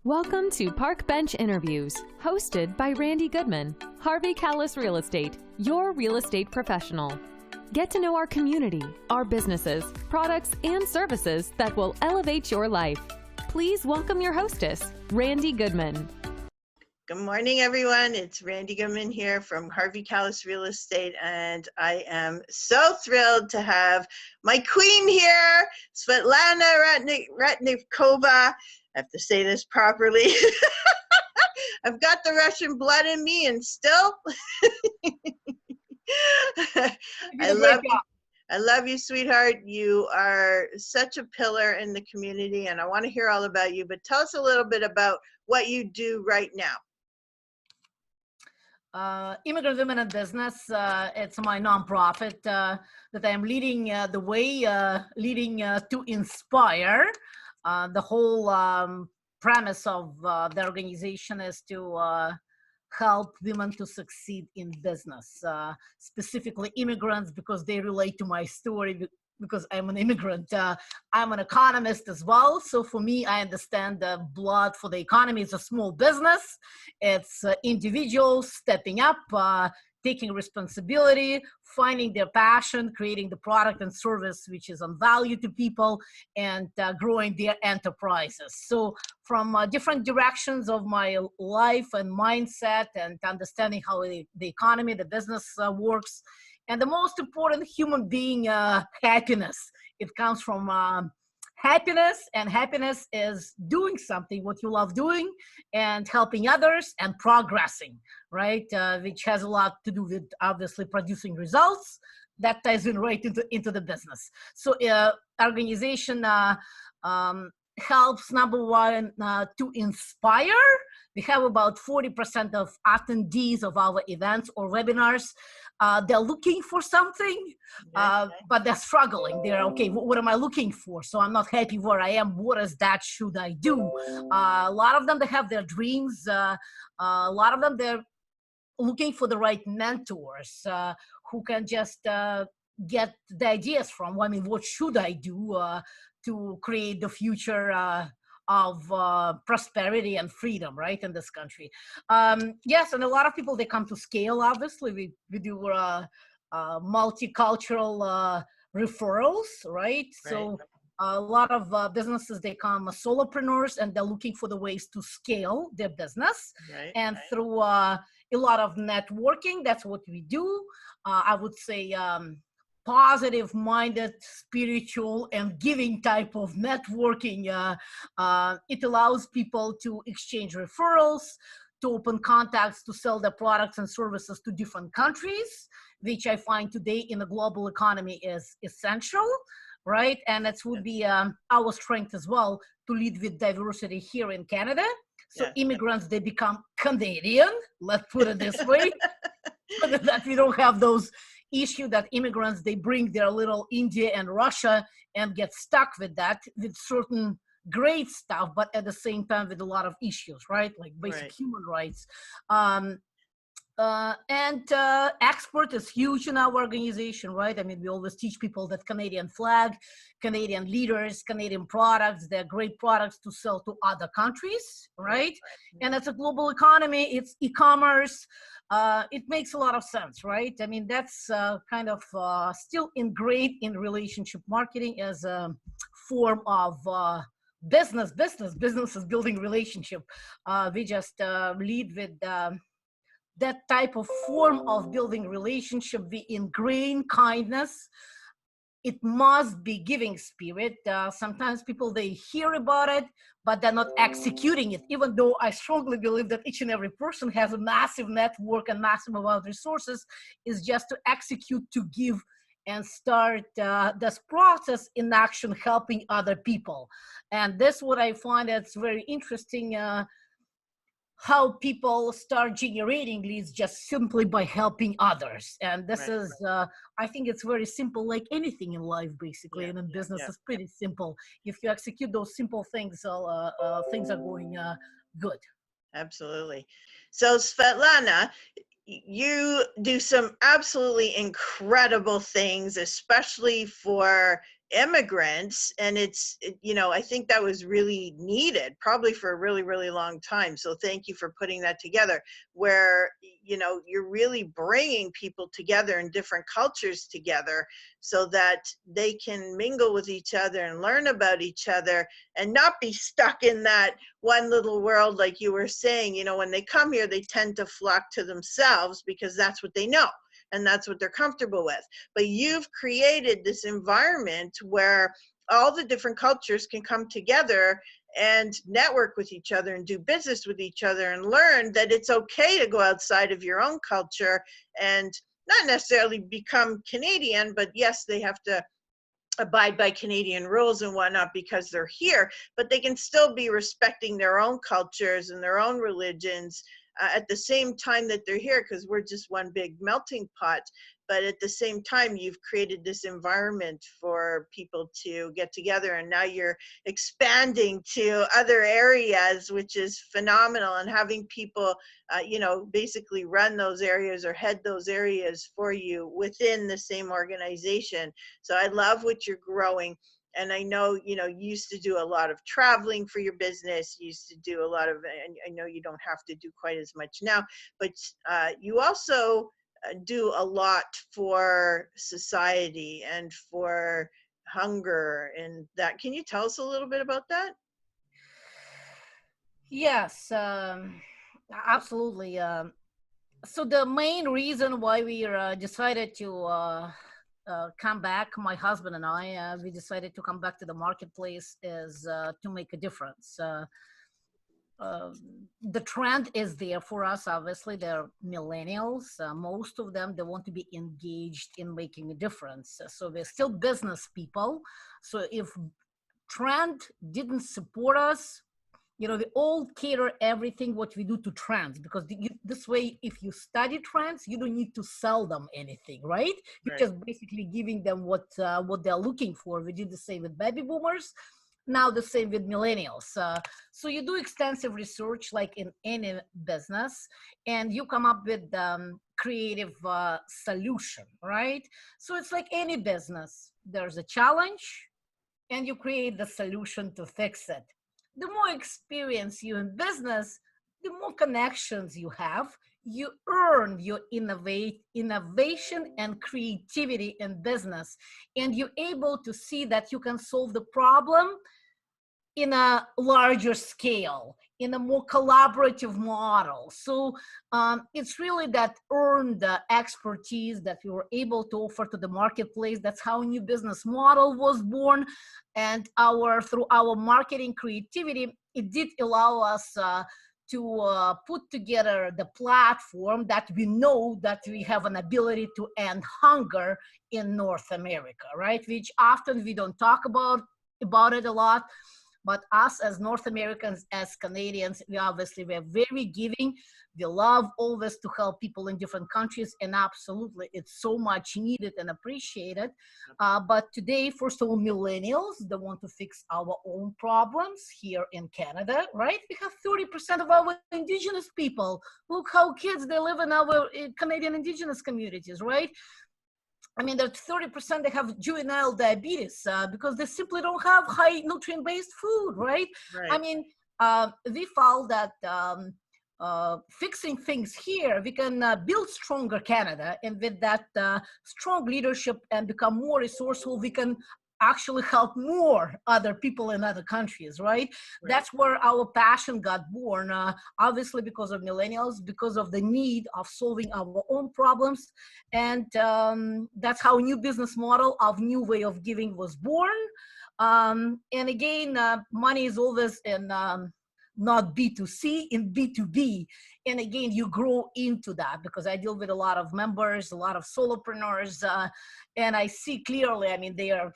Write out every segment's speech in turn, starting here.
Welcome to Park Bench Interviews, hosted by Randy Goodman, Harvey Callis Real Estate, your real estate professional. Get to know our community, our businesses, products, and services that will elevate your life. Please welcome your hostess, Randy Goodman. Good morning, everyone. It's Randy Goodman here from Harvey Callis Real Estate, and I am so thrilled to have my queen here, Svetlana Ratnikova. I have to say this properly. I've got the Russian blood in me, and still, I love you, sweetheart. You are such a pillar in the community, and I want to hear all about you. But tell us a little bit about what you do right now. Immigrant Women in Business. It's my nonprofit that I'm leading the way, leading to inspire. The whole premise of the organization is to help women to succeed in business, specifically immigrants, because they relate to my story. Because I'm an immigrant, I'm an economist as well. So for me, I understand the blood for the economy is a small business. It's individuals stepping up, taking responsibility, finding their passion, creating the product and service which is on value to people, and growing their enterprises. So from different directions of my life and mindset and understanding how the economy, the business works, and the most important human being, happiness. It comes from happiness, and happiness is doing something what you love doing and helping others and progressing, right? Which has a lot to do with obviously producing results. That ties in right into the business. So organization helps, number one, to inspire. We have about 40% of attendees of our events or webinars. They're looking for something, but they're struggling. They're, okay, what am I looking for? So I'm not happy where I am. What is that should I do? A lot of them, they have their dreams. A lot of them, they're looking for the right mentors who can just get the ideas from. I mean, what should I do to create the future of prosperity and freedom, right, in this country? Yes, and a lot of people, they come to scale, obviously. We do multicultural referrals, right? So a lot of businesses, they come solopreneurs, and they're looking for the ways to scale their business. And through a lot of networking, that's what we do. I would say positive-minded, spiritual, and giving type of networking. It allows people to exchange referrals, to open contacts, to sell their products and services to different countries, which I find today in the global economy is essential, right? And it would be our strength as well to lead with diversity here in Canada. So immigrants, they become Canadian, let's put it this way, so that we don't have those issue that immigrants, they bring their little India and Russia and get stuck with that, with certain great stuff, but at the same time with a lot of issues, right? Like basic human rights. Export is huge in our organization, right? I mean, we always teach people that Canadian flag, Canadian leaders, Canadian products, they're great products to sell to other countries, right? And it's a global economy, it's e-commerce. It makes a lot of sense, right? I mean, that's kind of still ingrained in relationship marketing as a form of business is building relationship. We just lead with that type of form of building relationship. We ingrain kindness. It must be giving spirit. Sometimes people, they hear about it, but they're not executing it, even though I strongly believe that each and every person has a massive network and massive amount of resources, is just to execute, to give, and start this process in action, helping other people. And this what I find that's very interesting, how people start generating leads just simply by helping others. And this is, I think it's very simple, like anything in life, basically, and in business, it's pretty simple. If you execute those simple things, things are going good. Absolutely. So Svetlana, you do some absolutely incredible things, especially for immigrants, and I think that was really needed, probably for a really, really long time. So thank you for putting that together, where you're really bringing people together and different cultures together so that they can mingle with each other and learn about each other and not be stuck in that one little world. Like you were saying, when they come here, they tend to flock to themselves because that's what they know and that's what they're comfortable with. But you've created this environment where all the different cultures can come together and network with each other and do business with each other and learn that it's okay to go outside of your own culture and not necessarily become Canadian, but yes, they have to abide by Canadian rules and whatnot because they're here, but they can still be respecting their own cultures and their own religions at the same time that they're here, because we're just one big melting pot. But at the same time, you've created this environment for people to get together, and now you're expanding to other areas, which is phenomenal, and having people basically run those areas or head those areas for you within the same organization. So I love what you're growing. And I know, you used to do a lot of traveling for your business. You used to do a lot of, and I know you don't have to do quite as much now, but you also do a lot for society and for hunger and that. Can you tell us a little bit about that? Yes, absolutely. So the main reason why we decided to come back, my husband and I, we decided to come back to the marketplace is to make a difference. The trend is there for us. Obviously, they're millennials. Most of them, they want to be engaged in making a difference. So they're still business people. So if trend didn't support us, we all cater everything what we do to trends, because this way, if you study trends, you don't need to sell them anything, right? You're just basically giving them what they're looking for. We did the same with baby boomers. Now the same with millennials. So you do extensive research like in any business, and you come up with creative solution, right? So it's like any business. There's a challenge, and you create the solution to fix it. The more experience you in business, the more connections you have. You earn your innovation and creativity in business, and you're able to see that you can solve the problem in a larger scale, in a more collaborative model. So it's really that earned expertise that we were able to offer to the marketplace. That's how a new business model was born. And through our marketing creativity, it did allow us to put together the platform that we know that we have an ability to end hunger in North America, right? Which often we don't talk about it a lot. But us as North Americans, as Canadians, we're very giving. We love always to help people in different countries, and absolutely, it's so much needed and appreciated. But today, first of all, millennials, they want to fix our own problems here in Canada, right? We have 30% of our Indigenous people. Look how kids, they live in our Canadian Indigenous communities, right? I mean, there's 30% that have juvenile diabetes because they simply don't have high nutrient-based food, right? I mean, we found that fixing things here, we can build stronger Canada, and with that strong leadership and become more resourceful, we can actually help more other people in other countries, right? That's where our passion got born, obviously because of millennials, because of the need of solving our own problems. And that's how a new business model of new way of giving was born. And again, money is always in not B2C, in B2B. And again, you grow into that, because I deal with a lot of members, a lot of solopreneurs, and I see clearly, I mean, they are,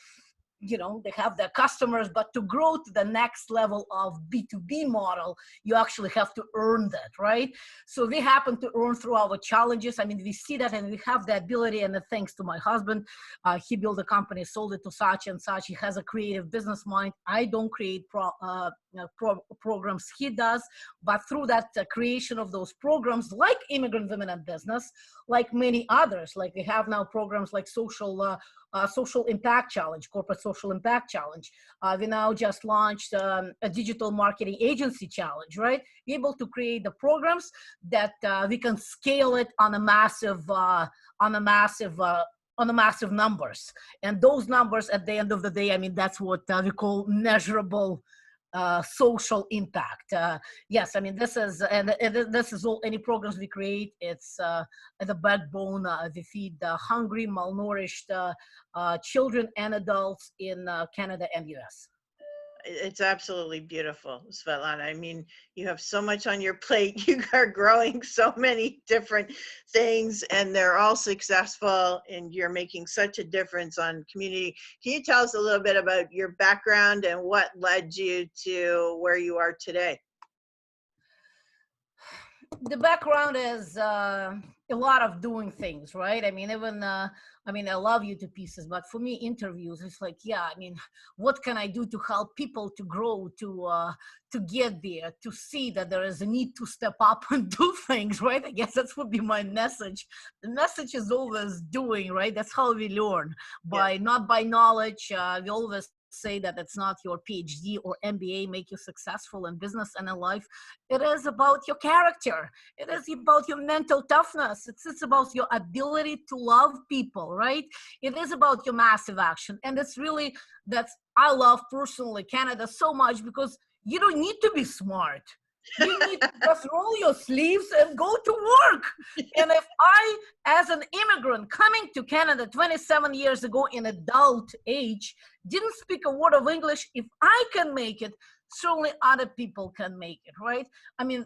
they have their customers, but to grow to the next level of B2B model, you actually have to earn that, right? So we happen to earn through our challenges. I mean, we see that, and we have the ability, and thanks to my husband, he built a company, sold it to such and such. He has a creative business mind. I don't create programs he does, but through that creation of those programs like Immigrant Women in Business, like many others, like we have now programs like Social Impact Challenge, Corporate Social Impact Challenge. We now just launched a Digital Marketing Agency Challenge, right? We're able to create the programs that we can scale it on a massive numbers. And those numbers at the end of the day, I mean, that's what we call measurable social impact. Yes, I mean, this is all, any programs we create, it's at the backbone. We feed hungry, malnourished children and adults in Canada and US. It's absolutely beautiful, Svetlana. I mean, you have so much on your plate. You are growing so many different things, and they're all successful, and you're making such a difference on community. Can you tell us a little bit about your background and what led you to where you are today? The background is a lot of doing things, right? I mean, even I love you to pieces, but for me, interviews, it's like, yeah, I mean, what can I do to help people to grow, to get there, to see that there is a need to step up and do things, right? I guess that would be my message. The message is always doing, right? That's how we learn, not by knowledge. We always say that it's not your PhD or MBA make you successful in business and in life. It is about your character. It is about your mental toughness. It's about your ability to love people, right? It is about your massive action. And it's really, I love personally Canada so much because you don't need to be smart. You need to just roll your sleeves and go to work. And if I, as an immigrant coming to Canada 27 years ago in adult age, didn't speak a word of English, if I can make it, certainly other people can make it, right? I mean,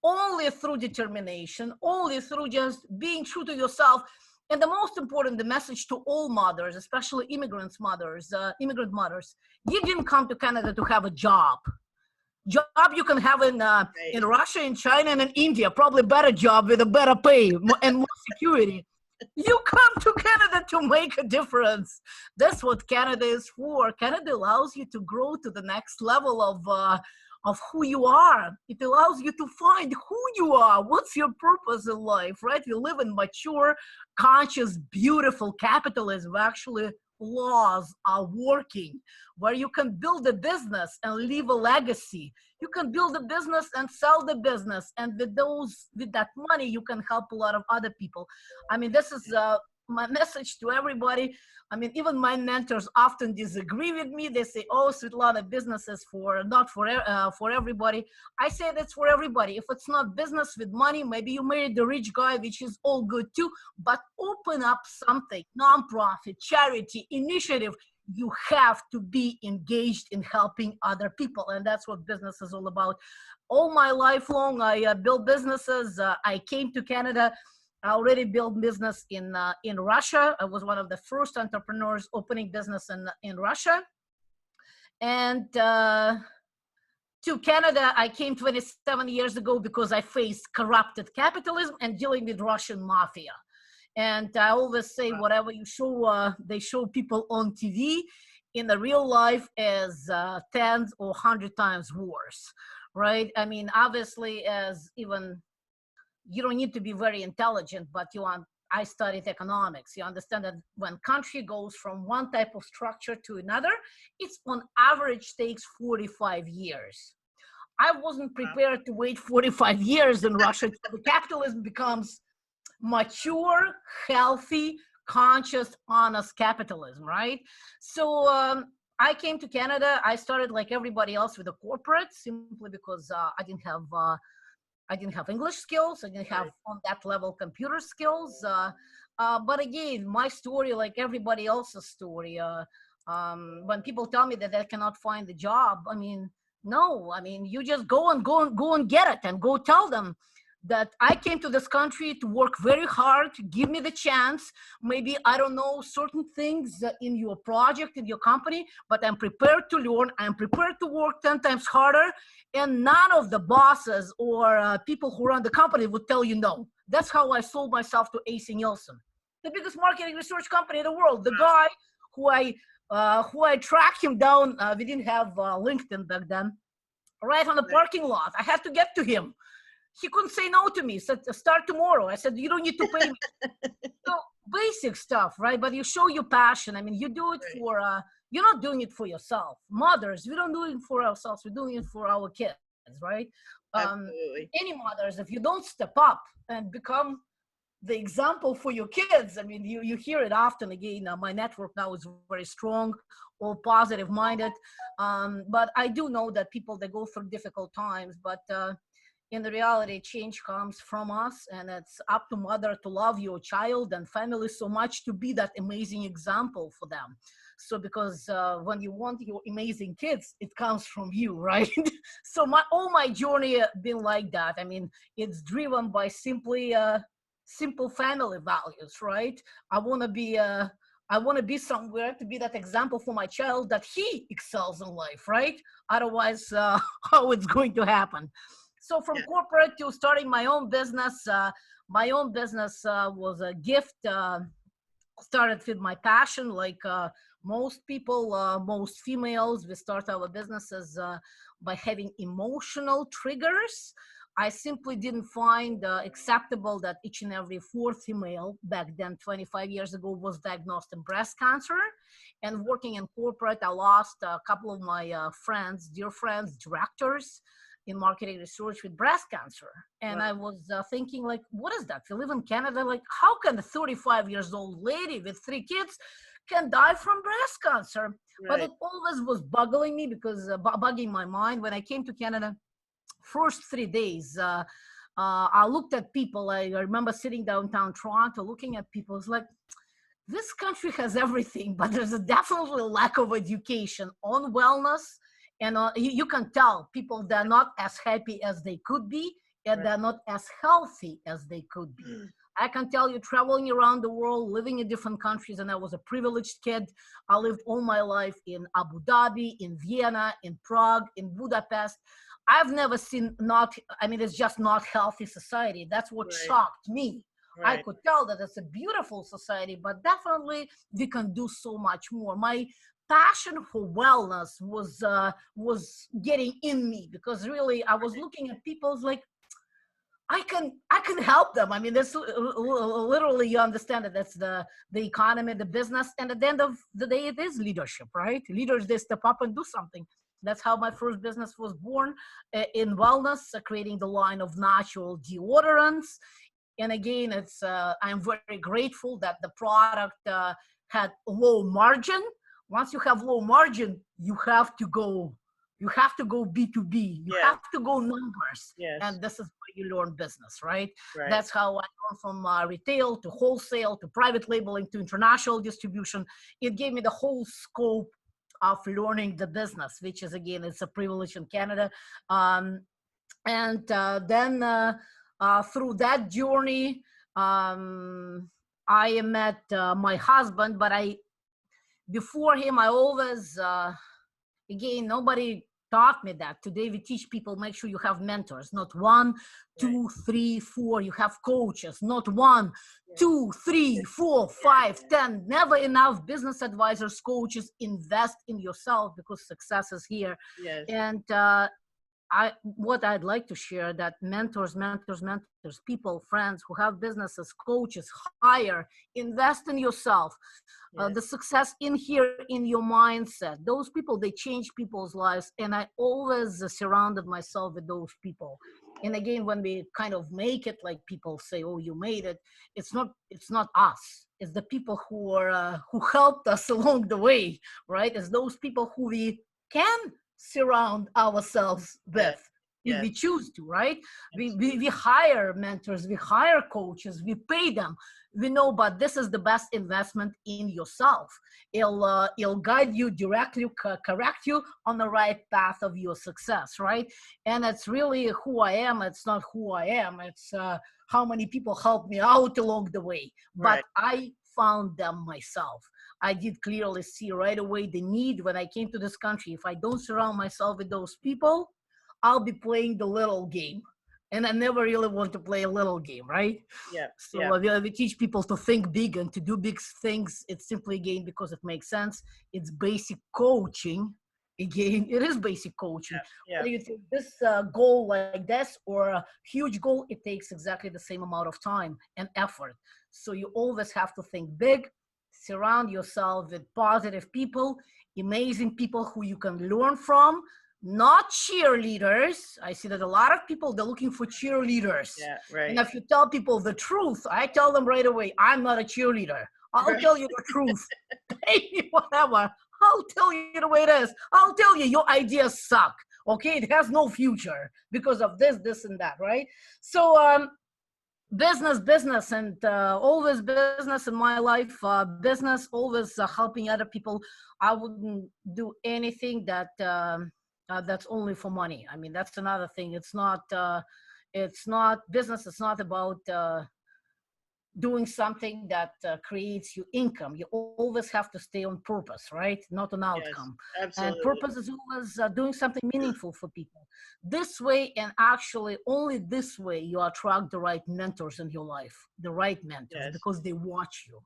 only through determination, only through just being true to yourself. And the most important, the message to all mothers, especially immigrant mothers, you didn't come to Canada to have a job you can have in Russia, in China, and in India, probably better job with a better pay and more security. You come to Canada to make a difference. That's what Canada is for. Canada allows you to grow to the next level of who you are. It allows you to find who you are. What's your purpose in life, right? We live in mature, conscious, beautiful capitalism. Actually, laws are working, where you can build a business and leave a legacy. You can build a business and sell the business, and with that money you can help a lot of other people. I mean, this is my message to everybody. I mean, even my mentors often disagree with me. They say, oh, Svetlana, business is not for everybody. I say that's for everybody. If it's not business with money, maybe you married the rich guy, which is all good too, but open up something, nonprofit, charity, initiative. You have to be engaged in helping other people. And that's what business is all about. All my life long, I built businesses. I came to Canada. I already built business in Russia. I was one of the first entrepreneurs opening business in Russia. And to Canada, I came 27 years ago because I faced corrupted capitalism and dealing with Russian mafia. And I always say, whatever you show, they show people on TV, in the real life is 10 or 100 times worse, right? I mean, obviously, you don't need to be very intelligent, but I studied economics. You understand that when country goes from one type of structure to another, it's on average takes 45 years. I wasn't prepared to wait 45 years in Russia until the capitalism becomes mature, healthy, conscious, honest capitalism, right? So I came to Canada. I started like everybody else with a corporate, simply because I didn't have English skills. I didn't have on that level computer skills. But again, my story, like everybody else's story, when people tell me that they cannot find a job, I mean, no, I mean, you just go and get it, and go tell them that I came to this country to work very hard, give me the chance. Maybe I don't know certain things in your project, in your company, but I'm prepared to learn. I'm prepared to work 10 times harder. And none of the bosses or people who run the company would tell you no. That's how I sold myself to AC Nielsen, the biggest marketing research company in the world. The guy who I who I tracked him down. We didn't have LinkedIn back then. Right on the parking lot. I had to get to him. He couldn't say no to me. He said, start tomorrow. I said, you don't need to pay me. So basic stuff, right? But you show your passion. I mean, you do it for, you're not doing it for yourself. Mothers, we don't do it for ourselves. We're doing it for our kids, right? Absolutely. Any mothers, if you don't step up and become the example for your kids, I mean, you hear it often. Again, my network now is very strong, all positive minded. But I do know that people, they go through difficult times, but in the reality, change comes from us, and it's up to mother to love your child and family so much to be that amazing example for them. So because when you want your amazing kids, it comes from you, right? So all my journey been like that. I mean, it's driven by simply simple family values, right? I want to be somewhere to be that example for my child that he excels in life, right? Otherwise, how it's going to happen? So from corporate to starting my own business was a gift. Started with my passion, like most people, most females, we start our businesses by having emotional triggers. I simply didn't find acceptable that each and every fourth female back then, 25 years ago, was diagnosed in breast cancer. And working in corporate, I lost a couple of my friends, dear friends, directors in marketing research with breast cancer. And I was thinking, like, what is that? We live in Canada. Like, how can a 35 years old lady with 3 kids can die from breast cancer? But it always was bugging me because bugging my mind. When I came to Canada, first 3 days, I looked at people. I remember sitting downtown Toronto, looking at people. It's like, this country has everything, but there's a definitely lack of education on wellness. And you can tell people, they're not as happy as they could be, and they're not as healthy as they could be. I can tell you, traveling around the world, living in different countries, and I was a privileged kid. I lived all my life in Abu Dhabi, in Vienna, in Prague, in Budapest. I've never seen it's just not healthy society. That's what shocked me. I could tell that it's a beautiful society, but definitely we can do so much more. My passion for wellness was getting in me, because really I was looking at people's like, I can help them. I mean, that's literally, you understand that that's the economy, the business, and at the end of the day, it is leadership, right? Leaders, they step up and do something. That's how my first business was born, in wellness, creating the line of natural deodorants. And again, it's I'm very grateful that the product had low margin. Once you have low margin, you have to go B2B. You have to go numbers. And this is where you learn business, right? That's how I learned from retail to wholesale to private labeling to international distribution. It gave me the whole scope of learning the business, which is, again, it's a privilege in Canada. And then through that journey, I met my husband, but before him, I always, again, nobody taught me that. Today we teach people, make sure you have mentors, not 1, 2, 3, 4. You have coaches, not 1, 2, 3, 4, 5, 10. Never enough. Business advisors, coaches, invest in yourself, because success is here. And what I'd like to share, that mentors, people, friends who have businesses, coaches, hire, invest in yourself. The success in here, in your mindset. Those people, they change people's lives. And I always surrounded myself with those people. And again, when we kind of make it, like people say, oh, you made it. It's not us. It's the people who helped us along the way, right? It's those people who we can surround ourselves with, if we choose to, right? We hire mentors, we hire coaches, we pay them. We know, but this is the best investment in yourself. It'll guide you directly, correct you on the right path of your success, right? And it's really who I am. It's not who I am. It's how many people helped me out along the way. But I found them myself. I did clearly see right away the need when I came to this country. If I don't surround myself with those people, I'll be playing the little game. And I never really want to play a little game, right? Yeah. So Yeah. we teach people to think big and to do big things. It's simply, again, because it makes sense. It's basic coaching. Again, it is basic coaching. Yeah. Whether you take this goal like this or a huge goal, it takes exactly the same amount of time and effort. So you always have to think big, surround yourself with positive people, amazing people who you can learn from, not cheerleaders. I see that a lot of people, they're looking for cheerleaders. Yeah. And Right. if you tell people the truth, I tell them right away, I'm not a cheerleader. I'll Right. tell you the truth. Pay me whatever. I'll tell you the way it is. I'll tell you your ideas suck. Okay, it has no future because of this, and that, right? So business, and always business in my life. Business, always helping other people. I wouldn't do anything that that's only for money. I mean, that's another thing. It's not business. It's not about doing something that creates you income. You always have to stay on purpose, right? Not an Yes. outcome. And Absolutely. purpose is always doing something meaningful for people. This way, and actually only this way, you attract the right mentors in your life, the right mentors, Yes. because they watch you.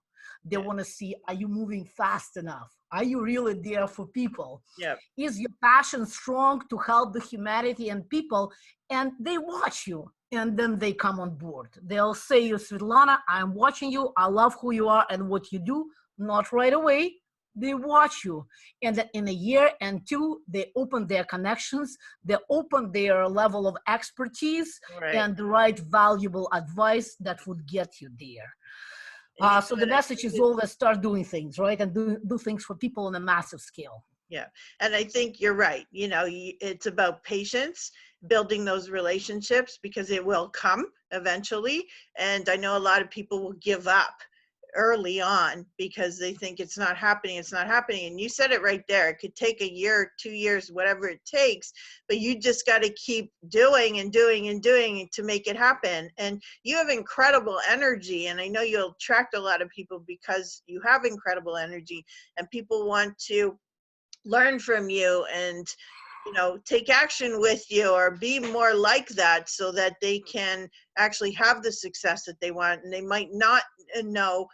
They Yeah. want to see, are you moving fast enough? Are you really there for people? Yeah. Is your passion strong to help the humanity and people? And they watch you, and then they come on board. They'll say, you, Svetlana, I'm watching you. I love who you are and what you do. Not right away. They watch you. And then in a year and two, they open their connections. They open their level of expertise Right. and the right valuable advice that would get you there. And you So know the what I message think is is, always start doing things, right? And do things for people on a massive scale. yeah. And I think you're right. You know, it's about patience, building those relationships because it will come eventually. And I know a lot of people will give up early on because they think it's not happening. It's not happening. And you said it right there. It could take a year, 2 years, whatever it takes, but you just got to keep doing and doing and doing to make it happen. And you have incredible energy. And I know you'll attract a lot of people because you have incredible energy and people want to learn from you and take action with you or be more like that so that they can actually have the success that they want. And they might not know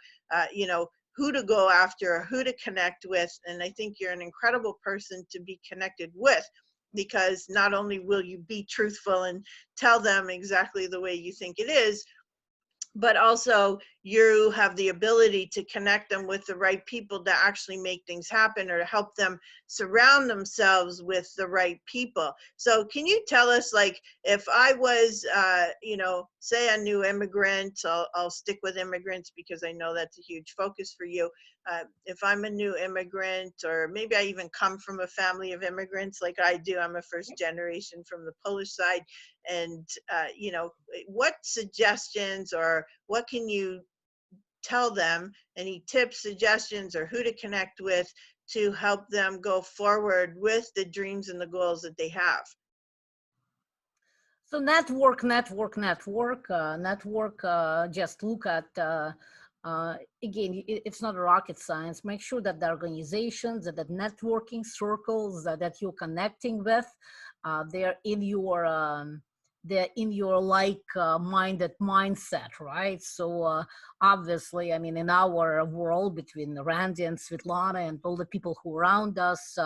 who to go after or who to connect with. And I think you're an incredible person to be connected with, because not only will you be truthful and tell them exactly the way you think it is, but also you have the ability to connect them with the right people to actually make things happen or to help them surround themselves with the right people. So can you tell us, like, if I was, say a new immigrant, I'll stick with immigrants because I know that's a huge focus for you. If I'm a new immigrant, or maybe I even come from a family of immigrants like I do, I'm a first generation from the Polish side. And, what suggestions or what can you tell them, any tips, suggestions, or who to connect with to help them go forward with the dreams and the goals that they have? So network. Just look at, again, it's not rocket science. Make sure that the organizations, that the networking circles that you're connecting with, they're in your minded mindset, right? So obviously, I mean, in our world, between Randy and Svetlana and all the people who around us,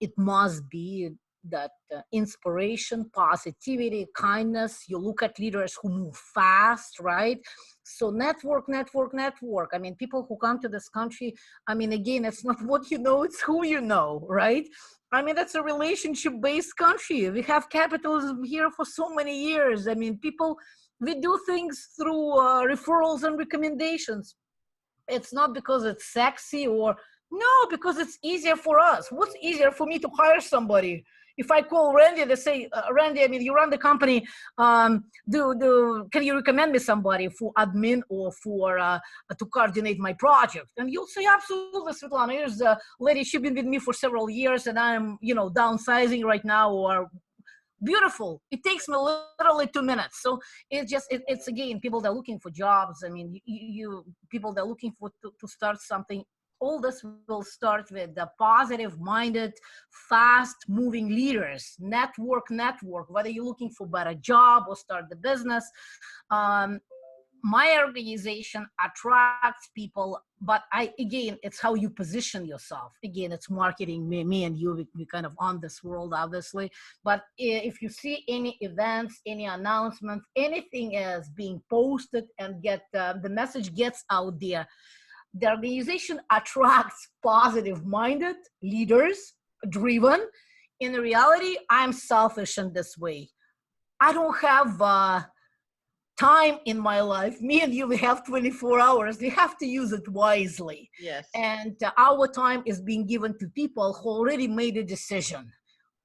it must be that inspiration, positivity, kindness. You look at leaders who move fast, right? So network. I mean, people who come to this country, I mean, again, it's not what you know, it's who you know, right? I mean, that's a relationship-based country. We have capitalism here for so many years. I mean, we do things through referrals and recommendations. It's not because it's sexy, or no, because it's easier for us. What's easier for me to hire somebody? If I call Randy, they say, Randy, I mean, you run the company. Can you recommend me somebody for admin or for to coordinate my project? And you'll say, absolutely, Svetlana. Here's a lady. She's been with me for several years, and I'm, downsizing right now, or beautiful. It takes me literally 2 minutes. So it's again, people that are looking for jobs. I mean, you people that are looking for to start something. all this will start with the positive minded, fast moving leaders. Network, whether you're looking for better job or start the business. My organization attracts people, but again, it's how you position yourself. Again, it's marketing. Me and you, we kind of on this world, obviously. But if you see any events, any announcements, anything is being posted and the message gets out there, the organization attracts positive-minded leaders, driven. In reality, I'm selfish in this way. I don't have time in my life. Me and you, we have 24 hours. We have to use it wisely. Yes. And our time is being given to people who already made a decision.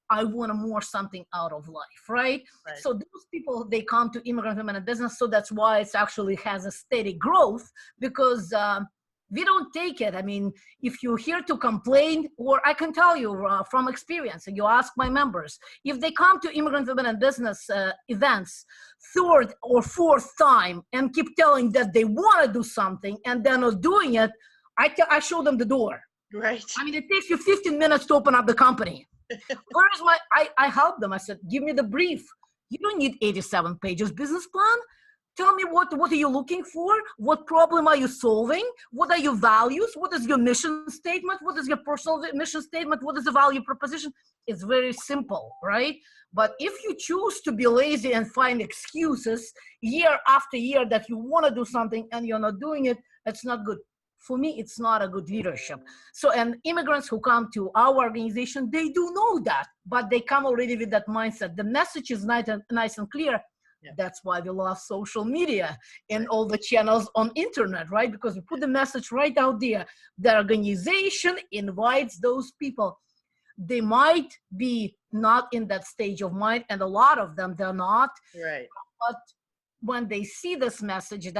I want more something out of life, right? So those people, they come to Immigrant Women in Business. So that's why it actually has a steady growth, because we don't take it. I mean, if you're here to complain, or I can tell you from experience, and you ask my members, if they come to Immigrant Women in Business events third or fourth time and keep telling that they want to do something and they're not doing it, I show them the door. Right. I mean, it takes you 15 minutes to open up the company. Where is I help them. I said, give me the brief. You don't need 87 pages business plan. Tell me what are you looking for? What problem are you solving? What are your values? What is your mission statement? What is your personal mission statement? What is the value proposition? It's very simple, right? But if you choose to be lazy and find excuses year after year that you want to do something and you're not doing it, it's not good. For me, it's not a good leadership. So, and immigrants who come to our organization, they do know that, but they come already with that mindset. The message is nice and clear. Yeah. That's why we love social media and all the channels on internet, right? Because we put the message right out there. The organization invites those people. They might be not in that stage of mind, and a lot of them, they're not. Right. But when they see this message,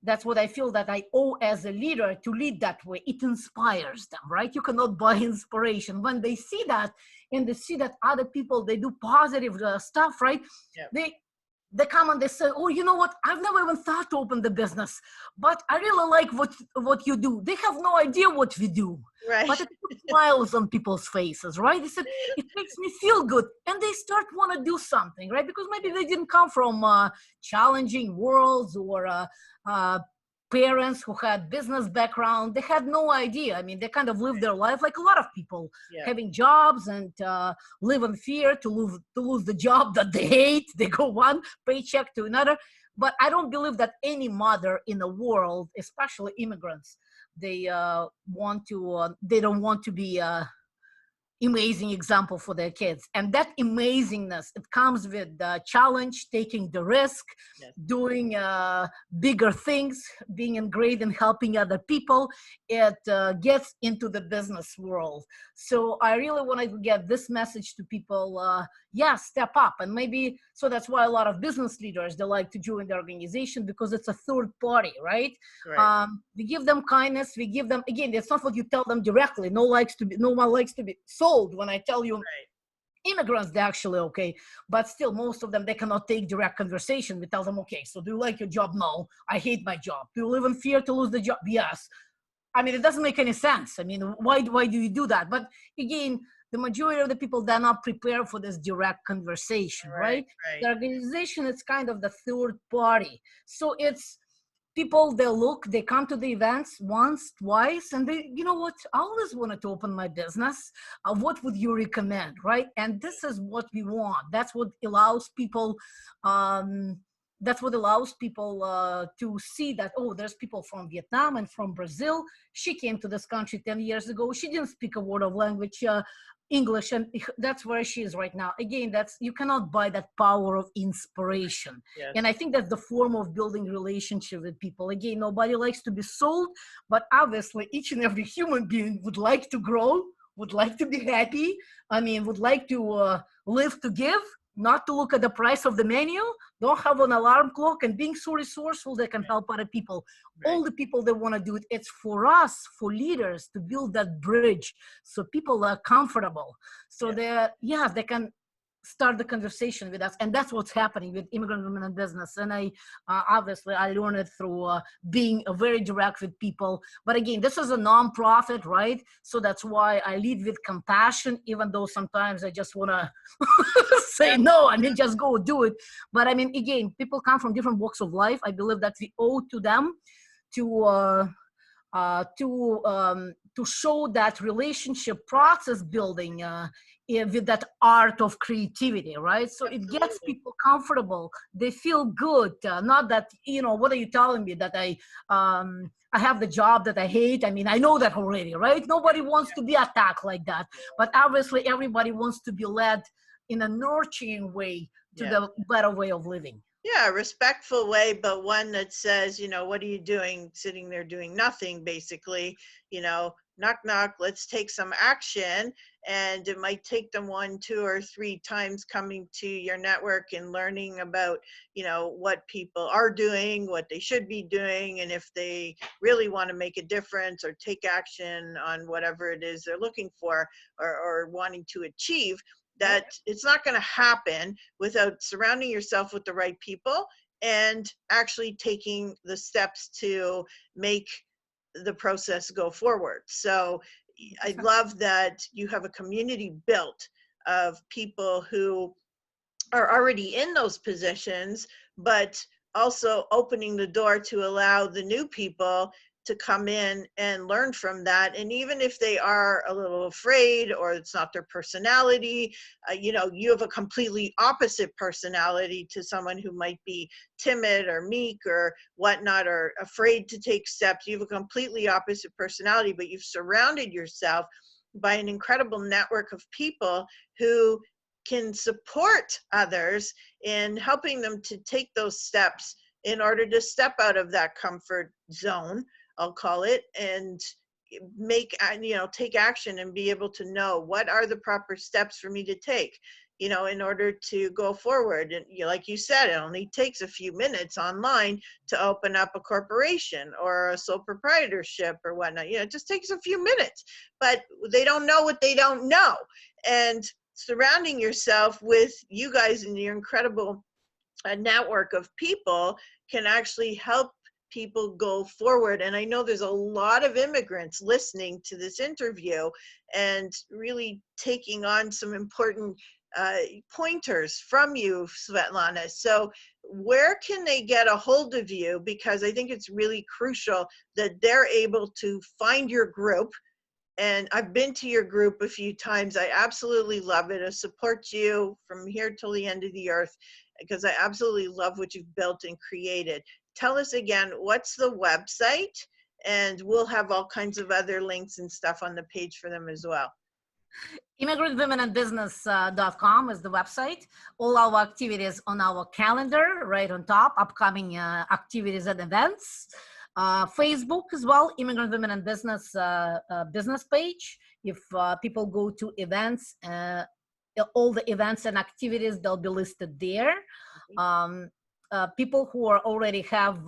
that's what I feel that I owe as a leader, to lead that way. It inspires them, right? You cannot buy inspiration. When they see that, and they see that other people, they do positive stuff, right? Yep. They come and they say, oh, you know what? I've never even thought to open the business, but I really like what you do. They have no idea what we do. Right. But it puts smiles on people's faces, right? They said, it makes me feel good. And they start want to do something, right? Because maybe they didn't come from challenging worlds or parents who had business background. They had no idea. I mean, they kind of lived their life like a lot of people, having jobs and live in fear to lose the job that they hate. They go one paycheck to another. But I don't believe that any mother in the world, especially immigrants, they don't want to be amazing example for their kids. And that amazingness, it comes with the challenge, taking the risk, doing bigger things, being great and helping other people. It gets into the business world. So I really want to get this message to people. Step up. And maybe, so that's why a lot of business leaders, they like to join the organization, because it's a third party, right? We give them kindness. We give them, again, it's not what you tell them directly. No one likes to be sold when I tell you. Immigrants, they're actually okay, but still most of them, they cannot take direct conversation. We tell them, okay, so do you like your job? No, I hate my job. Do you live in fear to lose the job? Yes. I mean, it doesn't make any sense. I mean, why do you do that? But again, the majority of the people, they're not prepared for this direct conversation, right? The organization is kind of the third party. So it's people, they come to the events once, twice, and they, you know what, I always wanted to open my business. What would you recommend, right? And this is what we want. That's what allows people, to see that, oh, there's people from Vietnam and from Brazil. She came to this country 10 years ago. She didn't speak a word of language, English, and that's where she is right now. Again, you cannot buy that power of inspiration. And I think that's the form of building relationship with people. Again, nobody likes to be sold, but obviously each and every human being would like to grow, would like to be happy. I mean, would like to live to give, not to look at the price of the menu, don't have an alarm clock, and being so resourceful they can help other people. All the people that want to do it, it's for us, for leaders, to build that bridge so people are comfortable. So they can start the conversation with us. And that's what's happening with Immigrant Women in Business. And I obviously I learned it through being very direct with people. But again, this is a nonprofit, right? So that's why I lead with compassion, even though sometimes I just want to say no, I mean, just go do it. But I mean, again, people come from different walks of life. I believe that we owe to them to show that relationship process building with that art of creativity, right? So it gets people comfortable. They feel good. Not that, you know, what are you telling me that I have the job that I hate? I mean, I know that already, right? Nobody wants to be attacked like that. But obviously everybody wants to be led in a nurturing way to the better way of living. Yeah, a respectful way, but one that says, you know, what are you doing sitting there doing nothing, basically, you know, knock, knock, let's take some action. And it might take them 1, 2, or 3 times coming to your network and learning about, you know, what people are doing, what they should be doing, and if they really want to make a difference or take action on whatever it is they're looking for or wanting to achieve. That it's not going to happen without surrounding yourself with the right people and actually taking the steps to make the process go forward. So I love that you have a community built of people who are already in those positions, but also opening the door to allow the new people to come in and learn from that. And even if they are a little afraid or it's not their personality, you know, you have a completely opposite personality to someone who might be timid or meek or whatnot, or afraid to take steps. You have a completely opposite personality, but you've surrounded yourself by an incredible network of people who can support others in helping them to take those steps in order to step out of that comfort zone, I'll call it, and make, you know, take action and be able to know what are the proper steps for me to take, you know, in order to go forward. And you know, like you said, it only takes a few minutes online to open up a corporation or a sole proprietorship or whatnot. You know, it just takes a few minutes, but they don't know what they don't know. And surrounding yourself with you guys and your incredible network of people can actually help people go forward. And I know there's a lot of immigrants listening to this interview and really taking on some important pointers from you, Svetlana. So where can they get a hold of you? Because I think it's really crucial that they're able to find your group. And I've been to your group a few times. I absolutely love it. I support you from here till the end of the earth because I absolutely love what you've built and created. Tell us again, what's the website? And we'll have all kinds of other links and stuff on the page for them as well. immigrantwomeninbusiness.com is the website. All our activities on our calendar, right on top, upcoming activities and events. Facebook as well, Immigrant Women in Business business page. If people go to events, all the events and activities, they'll be listed there. People who are already have,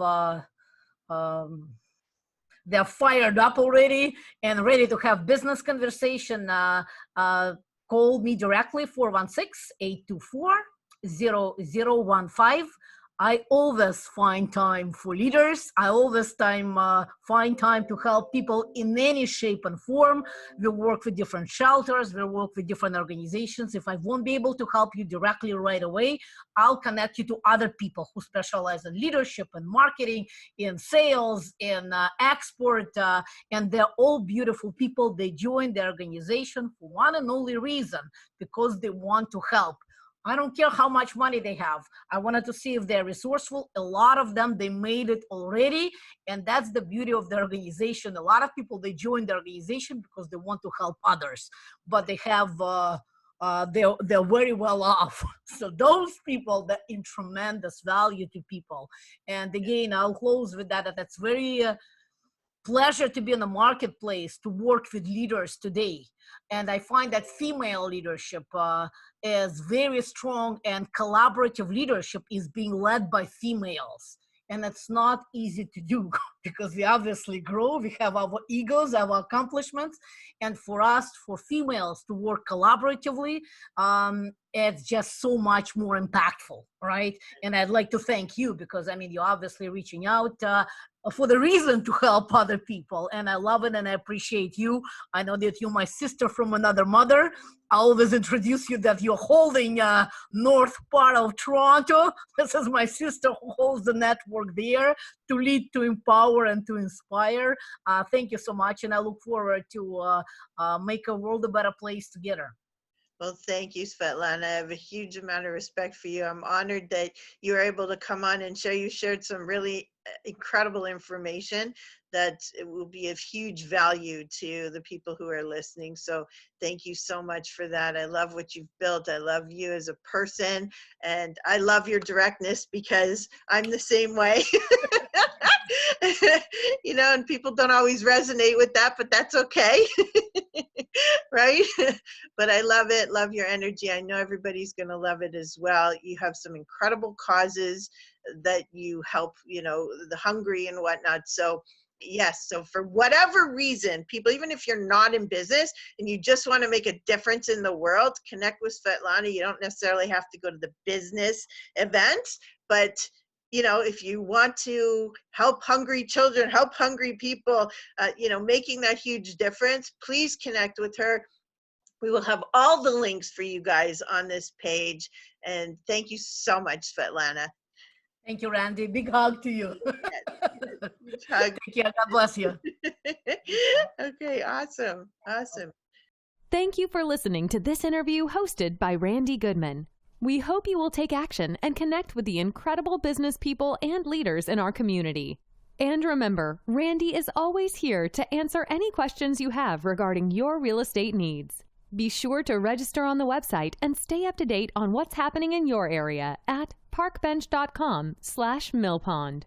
they're fired up already and ready to have business conversation, call me directly, 416-824-0015. I always find time for leaders. I always find time to help people in any shape and form. We work with different shelters. We work with different organizations. If I won't be able to help you directly right away, I'll connect you to other people who specialize in leadership and marketing, in sales, in export, and they're all beautiful people. They join the organization for one and only reason, because they want to help. I don't care how much money they have. I wanted to see if they're resourceful. A lot of them, they made it already. And that's the beauty of the organization. A lot of people, they join the organization because they want to help others, but they have, they're very well off. So those people, they're in tremendous value to people. And again, I'll close with that. That's very pleasure to be in the marketplace, to work with leaders today. And I find that female leadership is very strong, and collaborative leadership is being led by females. And it's not easy to do because we obviously grow. We have our egos, our accomplishments. And for us, for females to work collaboratively, it's just so much more impactful, right? And I'd like to thank you because, I mean, you're obviously reaching out for the reason to help other people. And I love it and I appreciate you. I know that you're my sister from another mother. I always introduce you that you're holding north part of Toronto. This is my sister who holds the network there to lead, to empower, and to inspire. Thank you so much. And I look forward to make a world a better place together. Well, thank you, Svetlana. I have a huge amount of respect for you. I'm honored that you were able to come on and share. You shared some really incredible information that it will be of huge value to the people who are listening. So thank you so much for that. I love what you've built. I love you as a person, and I love your directness because I'm the same way. You know, and people don't always resonate with that, but that's okay. Right? But I love it, love your energy. I know everybody's going to love it as well. You have some incredible causes that you help, you know, the hungry and whatnot. So yes, so for whatever reason, people, even if you're not in business and you just want to make a difference in the world, connect with Svetlana. You don't necessarily have to go to the business events, but you know, if you want to help hungry children, help hungry people, you know, making that huge difference, please connect with her. We will have all the links for you guys on this page. And thank you so much, Svetlana. Thank you, Randy. Big hug to you. Huge hug. Thank you. God bless you. Okay, awesome. Awesome. Thank you for listening to this interview hosted by Randy Goodman. We hope you will take action and connect with the incredible business people and leaders in our community. And remember, Randy is always here to answer any questions you have regarding your real estate needs. Be sure to register on the website and stay up to date on what's happening in your area at parkbench.com/millpond.